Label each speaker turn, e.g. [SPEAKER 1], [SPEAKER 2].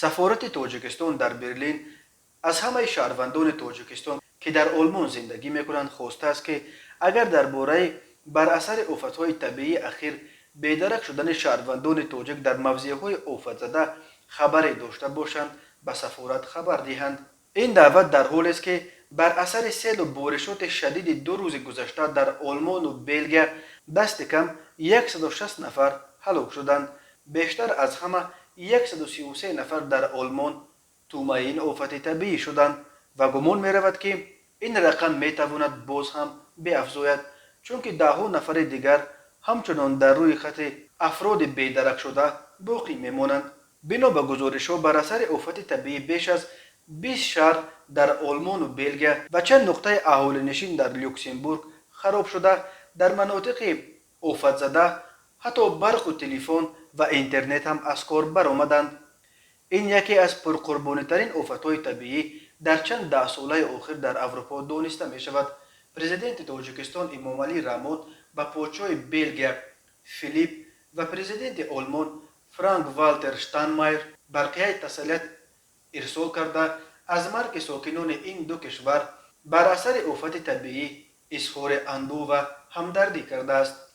[SPEAKER 1] سفارت تاجیکستان در برلین از همه شهروندان تاجیکستان که در آلمان زندگی میکنند خواسته است که اگر درباره بر اثر آفتهای طبیعی اخیر بیدرک شدن شهروندان تاجیک در موضعهای آفت زده خبری داشته باشند به سفارت خبر دهند. این دعوت در حالی است که بر اثر سیل و بارشات شدید 2 روز گذشته در آلمان و بلژیم دست کم 160 نفر هلاک شدند. بیشتر از همه 133 نفر در آلمان تومه این آفت طبیعی شدند و گمان می رود که این رقم می تواند باز هم بیافزاید، چون که ده نفر دیگر همچنان در روی خط افراد بیدرک شده باقی می مانند. بنا به گزارش ها بر اثر آفت طبیعی بیش از 20 شهر در آلمان و بلژیم و چند نقطه اهالی نشین در لوکسمبورگ خراب شده. در مناطق آفت زده حتی برق و تلفن و اینترنت هم از کار برآمدند. این یکی از پرقربانی ترین آفت‌های طبیعی در چند ده ساله آخر در اروپا دانسته می شود. پرزیدنت تاجیکستان امامعلی رحمون به پادشاه بلژیم فیلیپ و پرزیدنت آلمان فرانک والتر شتاینمایر برقیه تسلیت ارسال کرده از مرگ ساکنان این دو کشور بر اثر آفت طبیعی اظهار اندوه و همدردی کرده است.